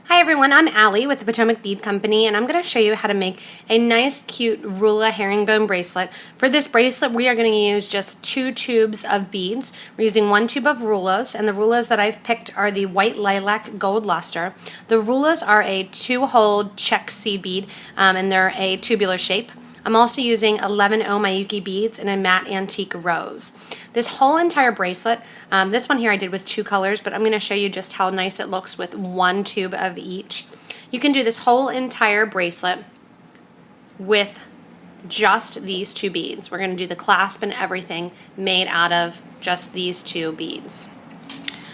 Hi everyone, I'm Allie with the Potomac Bead Company, and I'm going to show you how to make a nice cute Rulla herringbone bracelet. For this bracelet we are going to use just 2 tubes of beads. We're using 1 tube of Rullas, and the Rullas that I've picked are the white lilac gold luster. The Rullas are a 2-hole Czech seed bead, and they're a tubular shape. I'm also using 11 Miyuki beads in a matte antique rose. This whole entire bracelet, this one here I did with 2 colors, but I'm going to show you just how nice it looks with 1 tube of each. You can do this whole entire bracelet with just these 2 beads. We're going to do the clasp and everything made out of just these 2 beads.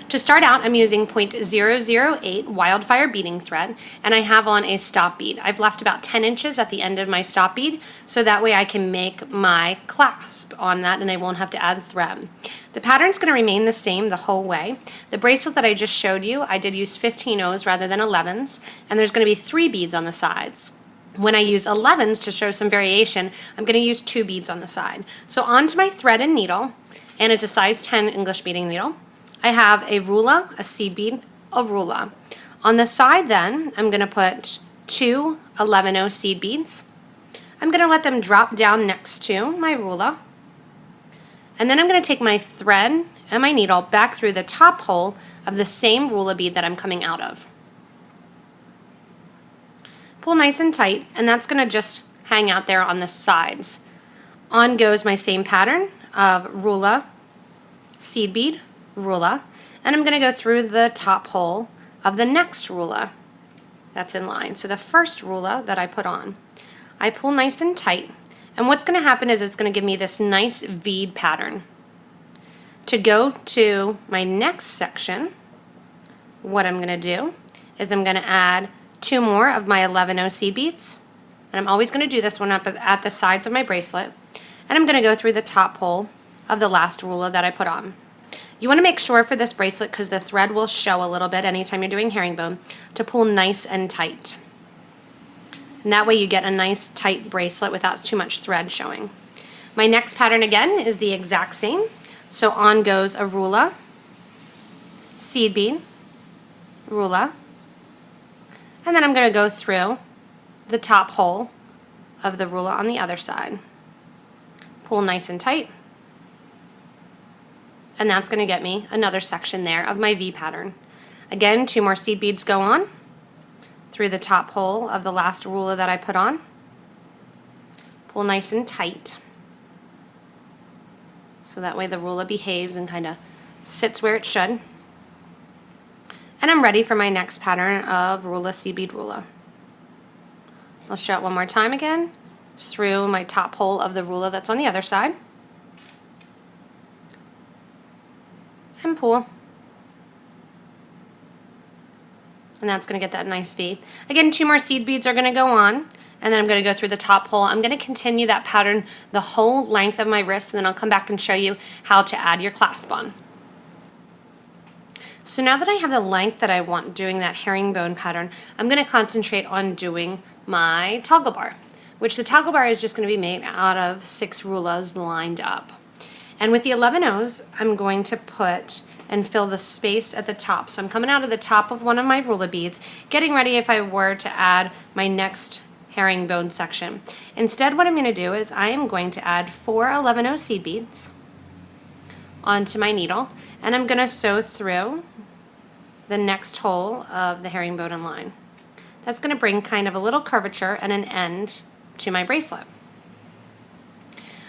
To start out, I'm using 0.008 wildfire beading thread, and I have on a stop bead. I've left about 10 inches at the end of my stop bead, so that way I can make my clasp on that and I won't have to add thread. The pattern's going to remain the same the whole way. The bracelet that I just showed you, I did use 15 O's rather than 11s, and there's going to be 3 beads on the sides. When I use 11s to show some variation, I'm going to use 2 beads on the side. So onto my thread and needle, and it's a size 10 English beading needle. I have a Rulla, a seed bead, a Rulla. On the side then, I'm going to put 2 11-0 seed beads. I'm going to let them drop down next to my Rulla. And then I'm going to take my thread and my needle back through the top hole of the same Rulla bead that I'm coming out of. Pull nice and tight, and that's going to just hang out there on the sides. On goes my same pattern of Rulla, seed bead, Rulla, and I'm going to go through the top hole of the next Rulla that's in line. So the first Rulla that I put on, I pull nice and tight, and what's going to happen is it's going to give me this nice bead pattern. To go to my next section, what I'm going to do is I'm going to add 2 more of my 11-0 seed beads, and I'm always going to do this one up at the sides of my bracelet, and I'm going to go through the top hole of the last Rulla that I put on. You want to make sure for this bracelet, because the thread will show a little bit anytime you're doing herringbone, to pull nice and tight. And that way you get a nice tight bracelet without too much thread showing. My next pattern again is the exact same. So on goes a Rulla, seed bead, Rulla, and then I'm going to go through the top hole of the Rulla on the other side. Pull nice and tight. And that's going to get me another section there of my V pattern. Again, 2 more seed beads go on through the top hole of the last Rulla that I put on. Pull nice and tight, so that way the Rulla behaves and kind of sits where it should. And I'm ready for my next pattern of Rulla, seed bead, Rulla. I'll show it one more time again through my top hole of the Rulla that's on the other side. And pull. And that's going to get that nice V. Again, 2 more seed beads are going to go on, and then I'm going to go through the top hole. I'm going to continue that pattern the whole length of my wrist, and then I'll come back and show you how to add your clasp on. So now that I have the length that I want doing that herringbone pattern, I'm going to concentrate on doing my toggle bar, which the toggle bar is just going to be made out of 6 Rullas lined up. And with the 11 O's, I'm going to put and fill the space at the top. So I'm coming out of the top of one of my Rulla beads, getting ready if I were to add my next herringbone section. Instead, what I'm going to do is I am going to add 4 11-0 seed beads onto my needle, and I'm going to sew through the next hole of the herringbone line. That's going to bring kind of a little curvature and an end to my bracelet.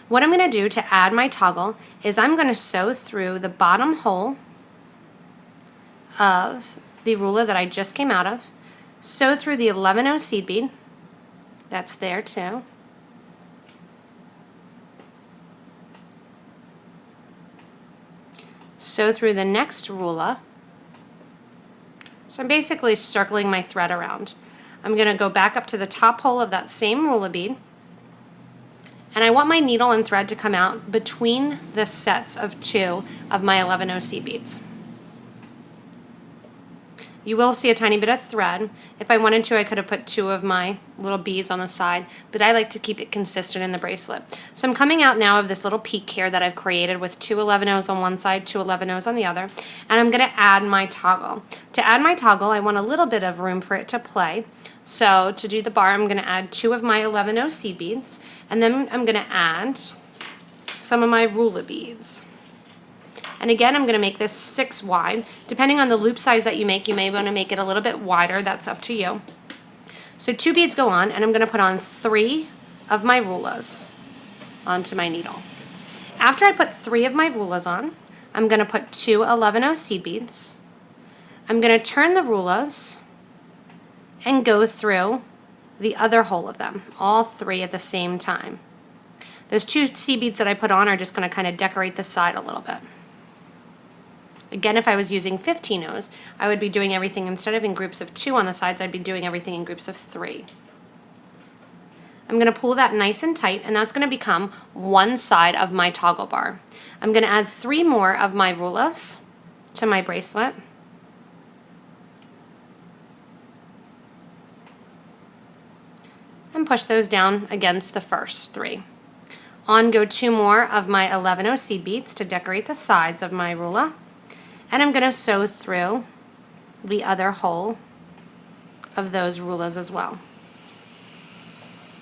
What I'm going to do to add my toggle is I'm going to sew through the bottom hole of the Rulla that I just came out of, sew through the 11-0 seed bead, that's there too, sew through the next Rulla. So I'm basically circling my thread around. I'm going to go back up to the top hole of that same Rulla bead, and I want my needle and thread to come out between the sets of 2 of my 11-0 seed beads. You will see a tiny bit of thread. If I wanted to, I could have put 2 of my little beads on the side, but I like to keep it consistent in the bracelet. So I'm coming out now of this little peak here that I've created with 2 11-ohs on one side, 2 11-ohs on the other, and I'm going to add my toggle. To add my toggle, I want a little bit of room for it to play. So to do the bar, I'm going to add 2 of my 11-oh seed beads, and then I'm going to add some of my Rulla beads. And again, I'm going to make this 6 wide. Depending on the loop size that you make, you may want to make it a little bit wider. That's up to you. So 2 beads go on, and I'm going to put on 3 of my rullas onto my needle. After I put 3 of my rullas on, I'm going to put 2 11-oh seed beads. I'm going to turn the rullas and go through the other hole of them, all 3 at the same time. Those 2 seed beads that I put on are just going to kind of decorate the side a little bit. Again, if I was using 15-ohs, I would be doing everything, instead of in groups of 2 on the sides, I'd be doing everything in groups of 3. I'm going to pull that nice and tight, and that's going to become one side of my toggle bar. I'm going to add 3 more of my rullas to my bracelet. And push those down against the first 3. On go 2 more of my 11-oh seed beads to decorate the sides of my rulla. And I'm going to sew through the other hole of those rullas as well.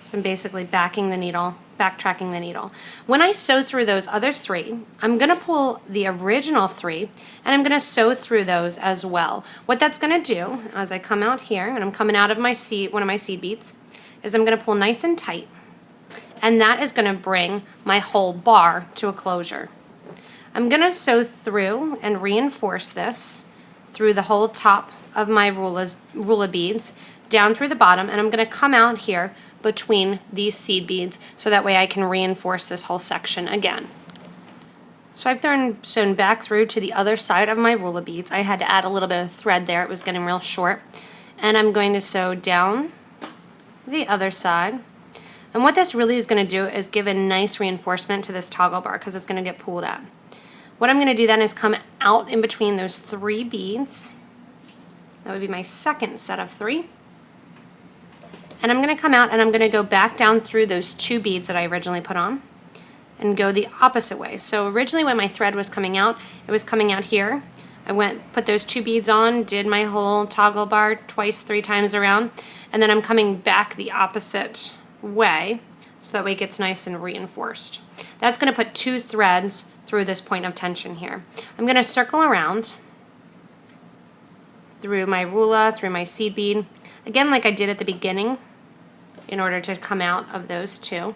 So I'm basically backtracking the needle. When I sew through those other 3, I'm going to pull the original 3 and I'm going to sew through those as well. What that's going to do, as I come out here and I'm coming out of my one of my seed beads, is I'm going to pull nice and tight, and that is going to bring my whole bar to a closure. I'm going to sew through and reinforce this through the whole top of my Rulla beads, down through the bottom, and I'm going to come out here between these seed beads so that way I can reinforce this whole section again. So I've sewn back through to the other side of my Rulla beads. I had to add a little bit of thread there. It was getting real short. And I'm going to sew down the other side. And what this really is going to do is give a nice reinforcement to this toggle bar because it's going to get pulled up. What I'm going to do then is come out in between those 3 beads. That would be my second set of 3. And I'm going to come out and I'm going to go back down through those 2 beads that I originally put on and go the opposite way. So originally when my thread was coming out, it was coming out here. I put those 2 beads on, did my whole toggle bar twice, 3 times around, and then I'm coming back the opposite way so that way it gets nice and reinforced. That's going to put 2 threads through this point of tension here. I'm going to circle around through my rulla, through my seed bead, again like I did at the beginning in order to come out of those 2.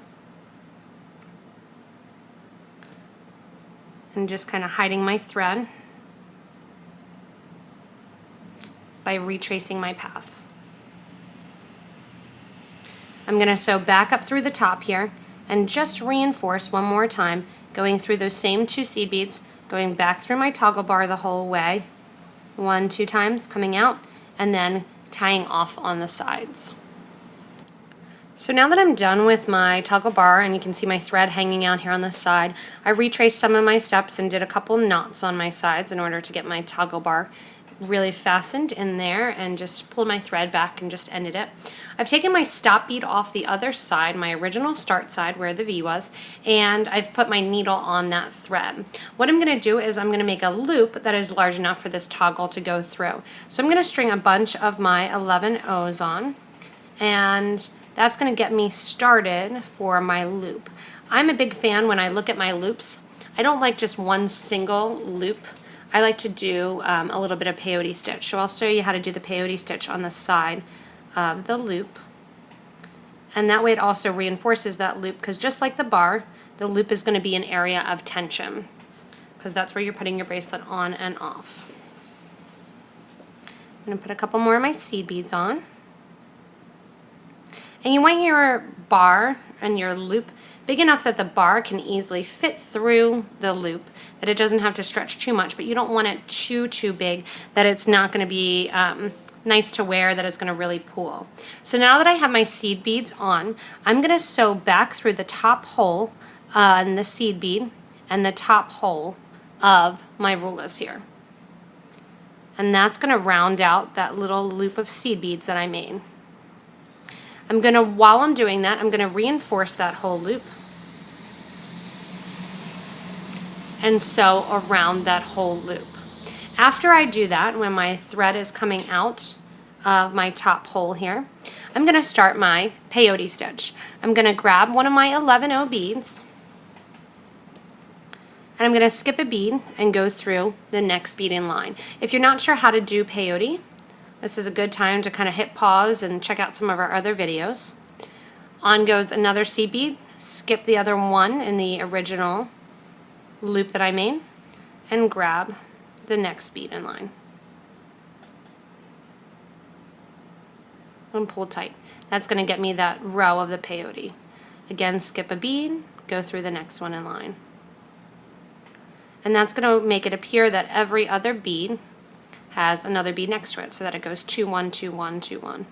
And just kind of hiding my thread by retracing my paths. I'm going to sew back up through the top here and just reinforce one more time, going through those same 2 seed beads, going back through my toggle bar the whole way, 1, 2 times, coming out, and then tying off on the sides. So now that I'm done with my toggle bar, and you can see my thread hanging out here on the side, I retraced some of my steps and did a couple knots on my sides in order to get my toggle bar really fastened in there, and just pulled my thread back and just ended it. I've taken my stop bead off the other side, my original start side where the V was, and I've put my needle on that thread. What I'm going to do is I'm going to make a loop that is large enough for this toggle to go through. So I'm going to string a bunch of my 11-ohs on, and that's going to get me started for my loop. I'm a big fan when I look at my loops. I don't like just one single loop. I like to do a little bit of peyote stitch. So I'll show you how to do the peyote stitch on the side of the loop. And that way it also reinforces that loop, because just like the bar, the loop is going to be an area of tension, because that's where you're putting your bracelet on and off. I'm going to put a couple more of my seed beads on. And you want your bar and your loop big enough that the bar can easily fit through the loop, that it doesn't have to stretch too much, but you don't want it too big that it's not going to be nice to wear, that it's going to really pull. So now that I have my seed beads on, I'm going to sew back through the top hole in the seed bead and the top hole of my rullas here. And that's going to round out that little loop of seed beads that I made. I'm going to, while I'm doing that, I'm going to reinforce that whole loop and sew around that whole loop. After I do that, when my thread is coming out of my top hole here, I'm going to start my peyote stitch. I'm going to grab one of my 11-0 beads, and I'm going to skip a bead and go through the next beading line. If you're not sure how to do peyote, this is a good time to kind of hit pause and check out some of our other videos. On goes another seed bead, skip the other one in the original loop that I made, and grab the next bead in line. And pull tight. That's going to get me that row of the peyote. Again, skip a bead, go through the next one in line. And that's going to make it appear that every other bead has another bead next to it, so that it goes 2 1 2 1 2 1.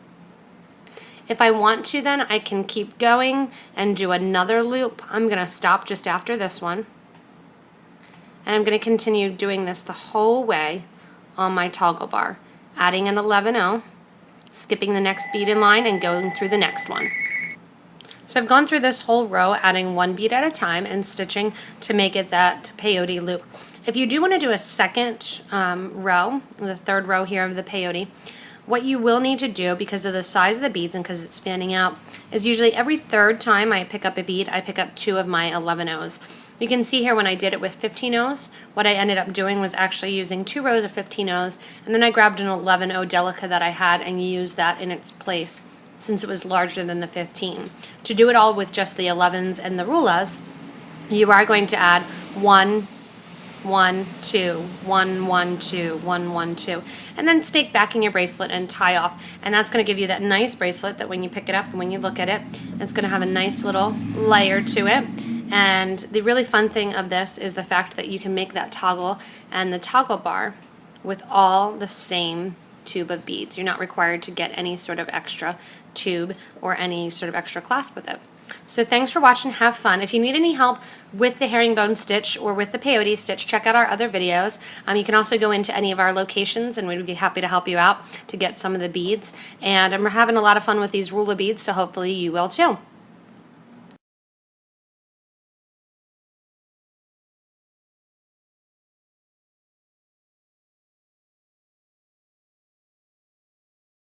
If I want to, then I can keep going and do another loop. I'm going to stop just after this one, and I'm going to continue doing this the whole way on my toggle bar, adding an 11-0, skipping the next bead in line, and going through the next one. So I've gone through this whole row, adding one bead at a time and stitching to make it that peyote loop. If you do want to do a second row, the third row here of the peyote, what you will need to do, because of the size of the beads and because it's fanning out, is usually every third time I pick up a bead, I pick up 2 of my 11-0s. You can see here when I did it with 15-0s, what I ended up doing was actually using 2 rows of 15-0s, and then I grabbed an 11-0 delica that I had and used that in its place, since it was larger than the 15. To do it all with just the 11s and the rullas, you are going to add 1 1 2 1 1 2 1 1 2, and then snake back in your bracelet and tie off, and that's going to give you that nice bracelet that when you pick it up and when you look at it, it's going to have a nice little layer to it. And the really fun thing of this is the fact that you can make that toggle and the toggle bar with all the same tube of beads. You're not required to get any sort of extra tube or any sort of extra clasp with it. So thanks for watching. Have fun. If you need any help with the herringbone stitch or with the peyote stitch, check out our other videos. You can also go into any of our locations and we'd be happy to help you out to get some of the beads. And I'm having a lot of fun with these Rulla beads, so hopefully you will too.